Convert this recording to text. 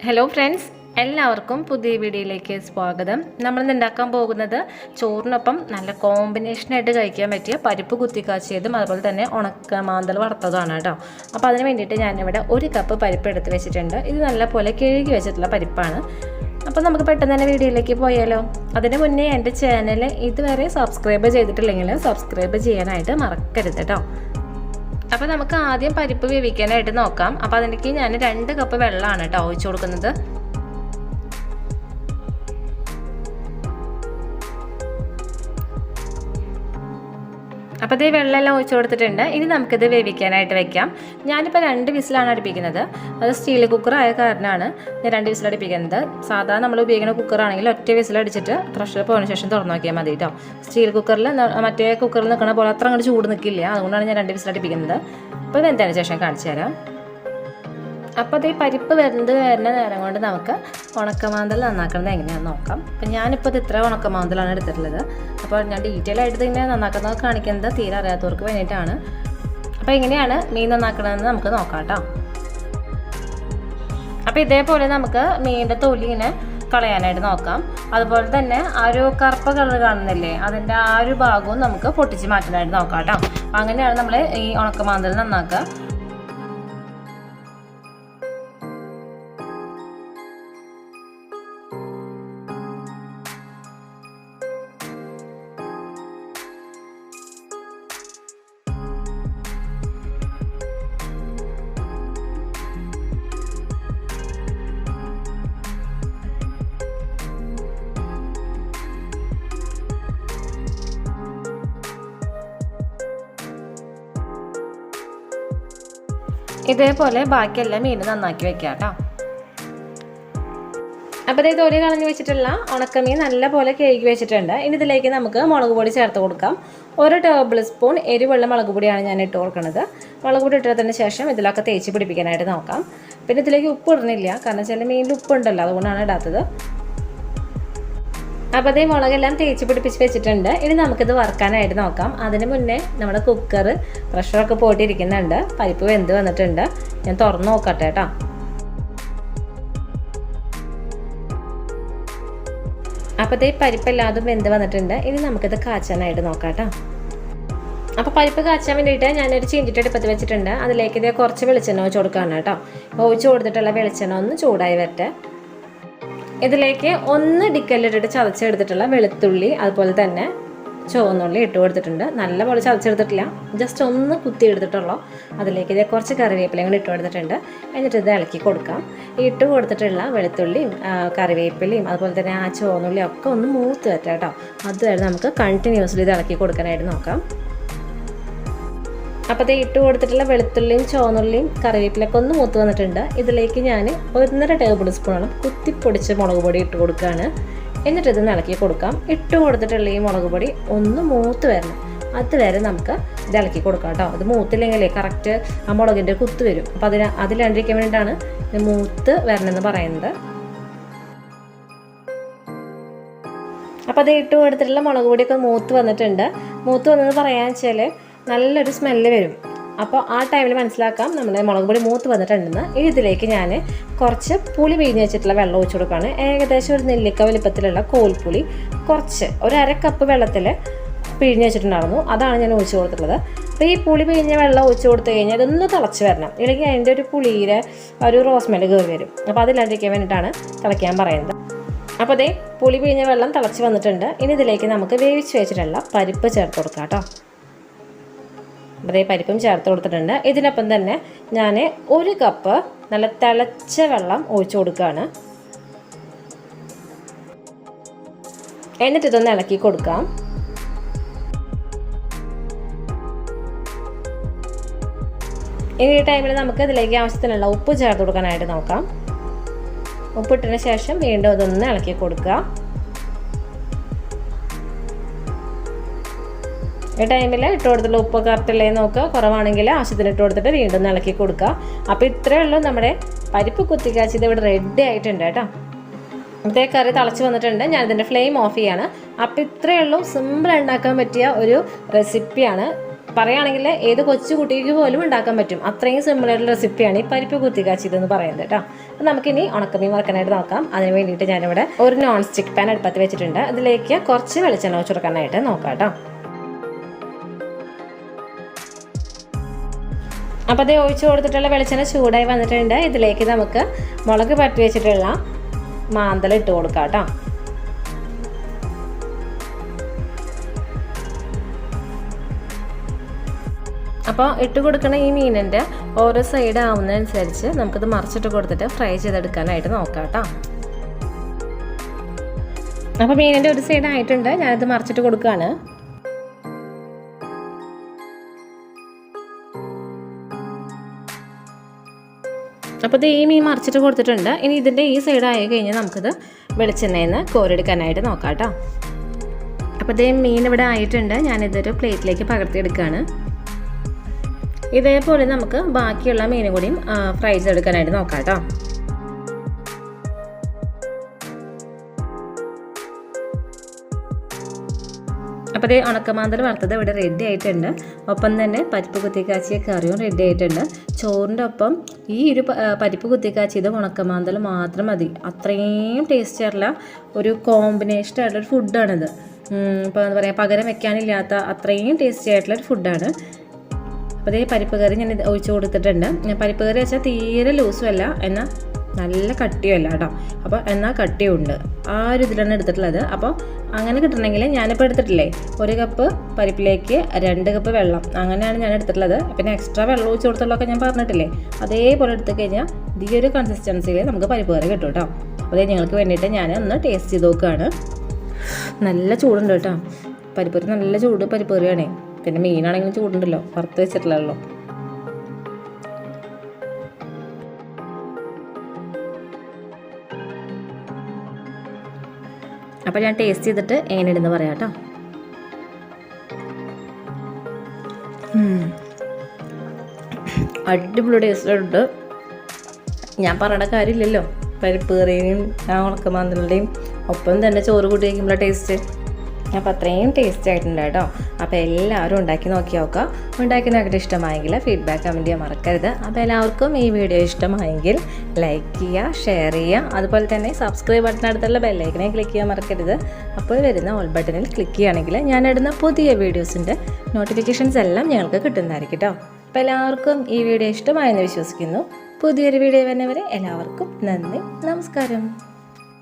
Hello friends, എല്ലാവർക്കും പുതിയ വീഡിയോയിലേക്ക് സ്വാഗതം. നമ്മളിന്ന് ഉണ്ടാക്കാൻ പോകുന്നത് ചോറിനൊപ്പം നല്ല കോമ്പിനേഷനായിട്ട് കഴിക്കാൻ പറ്റിയ പരിപ്പ് കുത്തിക്കാച്ചിയതും അതുപോലെ തന്നെ ഉണക്ക മാന്തൽ വറുത്തതാണ് കേട്ടോ. അപ്പോൾ അതിന് വേണ്ടിയിട്ട് ഞാനിവിടെ 1 കപ്പ് പരിപ്പ് എടുത്ത് വെച്ചിട്ടുണ്ട്. ഇത് നല്ലപോലെ കഴുകി വെച്ചിട്ടുള്ള പരിപ്പാണ്. അപ്പോൾ നമുക്ക് പെട്ടെന്ന് തന്നെ വീഡിയോയിലേക്ക് പോയാലോ. അതിന് മുന്നേ എൻ്റെ ചാനൽ ഇതുവരെ സബ്സ്ക്രൈബ് ചെയ്തിട്ടില്ലെങ്കിൽ സബ്സ്ക്രൈബ് ചെയ്യാനായിട്ട് മറക്കരുത് കേട്ടോ. അപ്പോൾ നമുക്ക് ആദ്യം പരിപ്പ് വേവിക്കാനായിട്ട് നോക്കാം. അപ്പോൾ അതിലേക്ക് ഞാൻ 2 കപ്പ് വെള്ളമാണ് കേട്ടോ ഒഴിച്ചു കൊടുക്കുന്നത്. അപ്പോൾ ഇത് വെള്ളമെല്ലാം ഒഴിച്ചു കൊടുത്തിട്ടുണ്ട്. ഇനി നമുക്കിത് വേവിക്കാനായിട്ട് വെക്കാം. ഞാനിപ്പോൾ 2 വിസിലാണ് അടുപ്പിക്കുന്നത്. അത് സ്റ്റീൽ കുക്കർ ആയ കാരണമാണ് ഞാൻ 2 വിസിൽ അടുപ്പിക്കുന്നത്. സാധാരണ നമ്മൾ ഉപയോഗിക്കുന്ന കുക്കറാണെങ്കിൽ ഒറ്റ വിസിലടിച്ചിട്ട് പ്രഷർ പോയതിനു ശേഷം തുറന്നു നോക്കിയാൽ മതി കേട്ടോ. സ്റ്റീൽ കുക്കറിൽ മറ്റേ കുക്കറിൽ നിൽക്കുന്ന പോലെ അത്ര അങ്ങോട്ട് ചൂട് നിൽക്കില്ല. അതുകൊണ്ടാണ് ഞാൻ 2 വിസിൽ അടുപ്പിക്കുന്നത്. അപ്പോൾ വെന്തതിന് ശേഷം കാണിച്ചു തരാം. അപ്പോൾ അത് ഈ പരിപ്പ് വരുന്ന നേരം കൊണ്ട് നമുക്ക് ഉണക്കമാന്തൽ നന്നാക്കുന്നത് എങ്ങനെയാണെന്ന് നോക്കാം. അപ്പം ഞാനിപ്പോൾ ഇത് ഇത്ര ഉണക്കമാന്തലാണ് എടുത്തിട്ടുള്ളത്. അപ്പോൾ ഞാൻ ഡീറ്റെയിൽ ആയിട്ട് ഇതിങ്ങനെ നന്നാക്കുന്നത് കാണിക്കുന്നത് തീരെ അറിയാത്തവർക്ക് വേണ്ടിയിട്ടാണ്. അപ്പോൾ എങ്ങനെയാണ് മീൻ നന്നാക്കണമെന്ന് നമുക്ക് നോക്കാം കേട്ടോ. അപ്പോൾ ഇതേപോലെ നമുക്ക് മീനിൻ്റെ തൊലി ഇങ്ങനെ കളയാനായിട്ട് നോക്കാം. അതുപോലെ തന്നെ ആ ഒരു കറുപ്പ് കളർ കാണുന്നില്ലേ, അതിൻ്റെ ആ ഒരു ഭാഗവും നമുക്ക് പൊട്ടിച്ച് മാറ്റാനായിട്ട് നോക്കാം കേട്ടോ. അങ്ങനെയാണ് നമ്മൾ ഈ ഉണക്കമാന്തൽ നന്നാക്കുക. ഇതേപോലെ ബാക്കിയെല്ലാം മീൻ നന്നാക്കി വെക്കാം കേട്ടോ. അപ്പോൾ ഇത് തൊലി കളഞ്ഞ് വെച്ചിട്ടുള്ള ഉണക്കമീൻ നല്ലപോലെ കഴുകി വെച്ചിട്ടുണ്ട്. ഇനി ഇതിലേക്ക് നമുക്ക് മുളക് പൊടി ചേർത്ത് കൊടുക്കാം. 1 ടേബിൾ സ്പൂൺ എരിവുള്ള മുളക് പൊടിയാണ് ഞാൻ ഇട്ട് കൊടുക്കുന്നത്. മുളക് പൊടി ഇട്ടതിന് ശേഷം ഇതിലൊക്കെ തേച്ച് പിടിപ്പിക്കാനായിട്ട് നോക്കാം. പിന്നെ ഇതിലേക്ക് ഉപ്പ് ഇടുന്നില്ല, കാരണം ചില മീനിൽ ഉപ്പുണ്ടല്ലോ, അതുകൊണ്ടാണ് ഇടാത്തത്. അപ്പോൾ അതേ മുളകെല്ലാം തേച്ച് പിടിപ്പിച്ച് വെച്ചിട്ടുണ്ട്. ഇനി നമുക്കിത് വറുക്കാനായിട്ട് നോക്കാം. അതിന് മുന്നേ നമ്മുടെ കുക്കർ പ്രഷറൊക്കെ പോയിട്ടിരിക്കുന്നുണ്ട്. പരിപ്പ് വെന്ത് വന്നിട്ടുണ്ട്. ഞാൻ തുറന്ന് നോക്കട്ടെ കേട്ടോ. അപ്പോൾ ഇതേ പരിപ്പെല്ലാതും വെന്ത് വന്നിട്ടുണ്ട്. ഇനി നമുക്കിത് കാച്ചാനായിട്ട് നോക്കാം കേട്ടോ. അപ്പോൾ പരിപ്പ് കാച്ചാൻ വേണ്ടിയിട്ട് ഞാനൊരു ചീഞ്ചിട്ട് അടുപ്പത്ത് വെച്ചിട്ടുണ്ട്. അതിലേക്ക് ഇതേ കുറച്ച് വെളിച്ചെണ്ണ ഒഴിച്ച് കൊടുക്കുകയാണ് കേട്ടോ. ഒഴിച്ച് കൊടുത്തിട്ടുള്ള വെളിച്ചെണ്ണ ഒന്ന് ചൂടായി വരട്ടെ. ഇതിലേക്ക് 1 ഡിക്കല്ലിട്ടിട്ട് ചതച്ചെടുത്തിട്ടുള്ള വെളുത്തുള്ളി അതുപോലെ തന്നെ ചുവന്നുള്ളി ഇട്ട് കൊടുത്തിട്ടുണ്ട്. നല്ലപോലെ ചതച്ചെടുത്തിട്ടില്ല, ജസ്റ്റ് ഒന്ന് കുത്തി എടുത്തിട്ടുള്ളൂ. അതിലേക്ക് ഇത് കുറച്ച് കറിവേപ്പിലയും കൂടി ഇട്ട് കൊടുത്തിട്ടുണ്ട്. എന്നിട്ട് ഇത് ഇളക്കി കൊടുക്കാം. ഇട്ട് കൊടുത്തിട്ടുള്ള വെളുത്തുള്ളിയും കറിവേപ്പിലയും അതുപോലെ തന്നെ ആ ചുവന്നുള്ളിയും ഒക്കെ ഒന്ന് മൂത്ത് വരട്ടെ കേട്ടോ. അതുവരെ നമുക്ക് കണ്ടിന്യൂസ്ലി ഇത് ഇളക്കി കൊടുക്കാനായിട്ട് നോക്കാം. അപ്പോൾ ഇത് ഇട്ട് കൊടുത്തിട്ടുള്ള വെളുത്തുള്ളിയും ചുവന്നുള്ളിയും കറിവേപ്പിലൊക്കെ ഒന്ന് മൂത്ത് വന്നിട്ടുണ്ട്. ഇതിലേക്ക് ഞാൻ 1.5 ടേബിൾ സ്പൂണോളം കുത്തിപ്പൊടിച്ച് മുളക് പൊടി ഇട്ട് കൊടുക്കുകയാണ്. എന്നിട്ട് ഇത് ഇളക്കി കൊടുക്കാം. ഇട്ട് കൊടുത്തിട്ടുള്ള ഈ മുളക് പൊടി ഒന്ന് മൂത്ത് വരണം. അതുവരെ നമുക്ക് ഇത് ഇളക്കി കൊടുക്കാം കേട്ടോ. അത് മൂത്തില്ലെങ്കിലേ കറക്റ്റ് ആ മുളകിൻ്റെ കുത്ത് വരും. അപ്പോൾ അതിലാണ്ടിരിക്കാൻ വേണ്ടിയിട്ടാണ് മൂത്ത് വരണമെന്ന് പറയുന്നത്. അപ്പോൾ അത് ഇട്ട് കൊടുത്തിട്ടുള്ള മുളക് പൊടിയൊക്കെ മൂത്ത് വന്നിട്ടുണ്ട്. മൂത്ത് വന്നെന്ന് പറയാന്ന് വെച്ചാൽ നല്ലൊരു സ്മെല്ല് വരും. അപ്പോൾ ആ ടൈമിൽ മനസ്സിലാക്കാം നമ്മുടെ മുളക് പൊടി മൂത്ത് വന്നിട്ടുണ്ടെന്ന്. ഇനി ഇതിലേക്ക് ഞാൻ കുറച്ച് പുളി പിഴിഞ്ഞ് വെച്ചിട്ടുള്ള വെള്ളം ഒഴിച്ച് കൊടുക്കുകയാണ്. ഏകദേശം ഒരു നെല്ലിക്ക വലിപ്പത്തിലുള്ള കോൽപ്പുളി കുറച്ച് 1/2 കപ്പ് വെള്ളത്തിൽ പിഴിഞ്ഞ് വെച്ചിട്ടുണ്ടായിരുന്നു. അതാണ് ഞാൻ ഒഴിച്ച് കൊടുത്തിട്ടുള്ളത്. അപ്പോൾ ഈ പുളി പിഴിഞ്ഞ വെള്ളം ഒഴിച്ച് കൊടുത്തു കഴിഞ്ഞാൽ ഇതൊന്ന് തിളച്ച് വരണം. ഇല്ലെങ്കിൽ അതിൻ്റെ ഒരു പുളിയുടെ ഒരു റോസ്മെല്ല് കയറി വരും. അപ്പോൾ അതില്ലാണ്ടിരിക്കാൻ വേണ്ടിയിട്ടാണ് തിളയ്ക്കാൻ പറയുന്നത്. അപ്പോൾ അതേ പുളി പിഴിഞ്ഞ വെള്ളം തിളച്ച് വന്നിട്ടുണ്ട്. ഇനി ഇതിലേക്ക് നമുക്ക് വേവിച്ച് വെച്ചിട്ടുള്ള പരിപ്പ് ചേർത്ത് കൊടുക്കാം കേട്ടോ. അതേ പരിപ്പും ചേർത്ത് കൊടുത്തിട്ടുണ്ട്. ഇതിനൊപ്പം തന്നെ ഞാൻ 1 കപ്പ് നല്ല തിളച്ച വെള്ളം ഒഴിച്ചു കൊടുക്കുകയാണ്. എന്നിട്ട് ഇതൊന്ന് ഇളക്കി കൊടുക്കാം. ഇനി ഈ ടൈമിൽ നമുക്ക് ഇതിലേക്ക് ആവശ്യത്തിനുള്ള ഉപ്പ് ചേർത്ത് കൊടുക്കാനായിട്ട് നോക്കാം. ഉപ്പിട്ടതിന് ശേഷം വീണ്ടും ഇതൊന്ന് ഇളക്കി കൊടുക്കുക. ഈ ടൈമിൽ ഇട്ട് കൊടുത്തിട്ടുള്ള ഉപ്പ് കറക്റ്റല്ലേ നോക്കുക. കുറവാണെങ്കിൽ ആവശ്യത്തിന് ഇട്ട് കൊടുത്തിട്ട് വീണ്ടും ഇളക്കി കൊടുക്കുക. അപ്പോൾ ഇത്രയേ ഉള്ളൂ, നമ്മുടെ പരിപ്പ് കുത്തിക്കാച്ചി ഇവിടെ റെഡി ആയിട്ടുണ്ട് കേട്ടോ. ഇതേ കറി തിളച്ച് വന്നിട്ടുണ്ട്. ഞാൻ ഇതിൻ്റെ ഫ്ലെയിം ഓഫ് ചെയ്യാണ്. അപ്പോൾ ഇത്രയേ ഉള്ളൂ, സിമ്പിൾ ഉണ്ടാക്കാൻ പറ്റിയ ഒരു റെസിപ്പിയാണ്. പറയുകയാണെങ്കിൽ ഏത് കൊച്ചു കുട്ടിക്ക് പോലും ഉണ്ടാക്കാൻ പറ്റും. അത്രയും സിമ്പിളായിട്ടുള്ള റെസിപ്പിയാണ് ഈ പരിപ്പ് കുത്തിക്കാച്ചിതെന്ന് പറയുന്നത് കേട്ടോ. അപ്പോൾ നമുക്കിനി ഉണക്കമീൻ വറുക്കാനായിട്ട് നോക്കാം. അതിന് വേണ്ടിയിട്ട് ഞാനിവിടെ ഒരു നോൺ സ്റ്റിക്ക് പാൻ അടുപ്പത്ത് വെച്ചിട്ടുണ്ട്. അതിലേക്ക് കുറച്ച് വെളിച്ചെണ്ണ ഒഴിച്ച് കൊടുക്കാനായിട്ട് നോക്കാം കേട്ടോ. അപ്പോൾ അത് ഒഴിച്ച് കൊടുത്തിട്ടുള്ള വെളിച്ചെണ്ണ ചൂടായി വന്നിട്ടുണ്ട്. ഇതിലേക്ക് നമുക്ക് മുളക് പറ്റി വെച്ചിട്ടുള്ള മാന്തൽ ഇട്ട് കൊടുക്കാം കേട്ടോ. അപ്പോൾ ഇട്ട് കൊടുക്കുന്ന ഈ മീനിൻ്റെ ഓരോ സൈഡ് ആവുന്നതനുസരിച്ച് നമുക്കിത് മറിച്ചിട്ട് കൊടുത്തിട്ട് ഫ്രൈ ചെയ്തെടുക്കാനായിട്ട് നോക്കാം കേട്ടോ. അപ്പോൾ മീനിൻ്റെ ഒരു സൈഡ് ആയിട്ടുണ്ട്, ഞാനിത് മറിച്ചിട്ട് കൊടുക്കുകയാണ്. അപ്പോൾ ഇത് ഈ മീൻ മറിച്ചിട്ട് കൊടുത്തിട്ടുണ്ട്. ഇനി ഇതിൻ്റെ ഈ സൈഡ് ആയി കഴിഞ്ഞാൽ നമുക്കിത് വെളിച്ചെണ്ണയിൽ നിന്ന് കോരിയെടുക്കാനായിട്ട് നോക്കാം കേട്ടോ. അപ്പോൾ ഇതേ മീൻ ഇവിടെ ആയിട്ടുണ്ട്, ഞാനിതൊരു പ്ലേറ്റിലേക്ക് പകർത്തിയെടുക്കുകയാണ്. ഇതേപോലെ നമുക്ക് ബാക്കിയുള്ള മീനും കൂടിയും ഫ്രൈ ചെയ്തെടുക്കാനായിട്ട് നോക്കാം കേട്ടോ. അപ്പോൾ ഇത് ഉണക്കമാന്തൽ വറുത്തത് ഇവിടെ റെഡി ആയിട്ടുണ്ട്. ഒപ്പം തന്നെ പരിപ്പ് കുത്തിക്കാച്ചിയ കറിയും റെഡി ആയിട്ടുണ്ട്. ചോറിൻ്റെ ഒപ്പം ഈ ഒരു പരിപ്പ് കുത്തിക്കാച്ചിയത് ഉണക്കമാന്തൽ മാത്രം മതി. അത്രയും ടേസ്റ്റ് ആയിട്ടുള്ള ഒരു കോമ്പിനേഷൻ ആയിട്ടുള്ളൊരു ഫുഡാണിത്. ഇപ്പോൾ എന്താ പറയുക, പകരം വെക്കാനില്ലാത്ത അത്രയും ടേസ്റ്റി ആയിട്ടുള്ളൊരു ഫുഡാണ്. അപ്പോൾ ഈ പരിപ്പ് കറി ഞാൻ ഒഴിച്ച് കൊടുത്തിട്ടുണ്ട്. പരിപ്പ് കറി വെച്ചാൽ തീരെ ലൂസും അല്ല, എന്നാൽ നല്ല കട്ടിയുമല്ല കേട്ടോ. അപ്പോൾ എന്നാൽ കട്ടിയുണ്ട്, ആ ഒരു ഇതിലാണ് എടുത്തിട്ടുള്ളത്. അപ്പോൾ അങ്ങനെ കിട്ടണമെങ്കിൽ ഞാനിപ്പോൾ എടുത്തിട്ടില്ലേ, 1 കപ്പ് പരിപ്പിലേക്ക് 2 കപ്പ് വെള്ളം, അങ്ങനെയാണ് ഞാൻ എടുത്തിട്ടുള്ളത്. പിന്നെ എക്സ്ട്രാ വെള്ളം ഒഴിച്ച് കൊടുത്തുള്ളതൊക്കെ ഞാൻ പറഞ്ഞിട്ടില്ലേ, അതേപോലെ എടുത്തു കഴിഞ്ഞാൽ ഈ ഒരു കൺസിസ്റ്റൻസിയിൽ നമുക്ക് പരിപ്പ് കറി കിട്ടും കേട്ടോ. അപ്പോൾ അത് നിങ്ങൾക്ക് വേണ്ടിയിട്ട് ഞാൻ ഒന്ന് ടേസ്റ്റ് ചെയ്ത് നോക്കുകയാണ്. നല്ല ചൂടുണ്ട് കേട്ടോ, പരിപ്പ് കറി നല്ല ചൂട് പരിപ്പ് കറിയാണേ. പിന്നെ മീനാണെങ്കിലും ചൂടുണ്ടല്ലോ, വറുത്ത് വെച്ചിട്ടില്ലല്ലോ. അപ്പോൾ ഞാൻ ടേസ്റ്റ് ചെയ്തിട്ട് എങ്ങനെയുണ്ടെന്ന് പറയാം കേട്ടോ. അടിപൊളി ടേസ്റ്റുണ്ട്. ഞാൻ പറയേണ്ട കാര്യമില്ലല്ലോ, പരിപ്പ് കറിയും ഉണക്കമാന്തലുടെയും ഒപ്പം തന്നെ ചോറ് കൂട്ടി വയ്ക്കുമ്പോൾ ടേസ്റ്റ്. അപ്പോൾ അത്രയും ടേസ്റ്റ് ആയിട്ടുണ്ട് കേട്ടോ. അപ്പോൾ എല്ലാവരും ഉണ്ടാക്കി നോക്കി നോക്കുക. ഉണ്ടാക്കി നോക്കിയിട്ട് ഇഷ്ടമായെങ്കിൽ ഫീഡ്ബാക്ക് കമൻറ്റ് ചെയ്യാൻ മറക്കരുത്. അപ്പോൾ എല്ലാവർക്കും ഈ വീഡിയോ ഇഷ്ടമായെങ്കിൽ ലൈക്ക് ചെയ്യുക, ഷെയർ ചെയ്യുക. അതുപോലെ തന്നെ സബ്സ്ക്രൈബ് ബട്ടനടുത്തുള്ള ബെല്ലൈക്കനെ ക്ലിക്ക് ചെയ്യാൻ മറക്കരുത്. അപ്പോൾ വരുന്ന ഓൾ ബട്ടണിൽ ക്ലിക്ക് ചെയ്യുകയാണെങ്കിൽ ഞാനിടുന്ന പുതിയ വീഡിയോസിൻ്റെ നോട്ടിഫിക്കേഷൻസ് എല്ലാം ഞങ്ങൾക്ക് കിട്ടുന്നതായിരിക്കും കേട്ടോ. അപ്പോൾ എല്ലാവർക്കും ഈ വീഡിയോ ഇഷ്ടമായെന്ന് വിശ്വസിക്കുന്നു. പുതിയൊരു വീഡിയോ വരുന്നവരെ എല്ലാവർക്കും നന്ദി, നമസ്കാരം.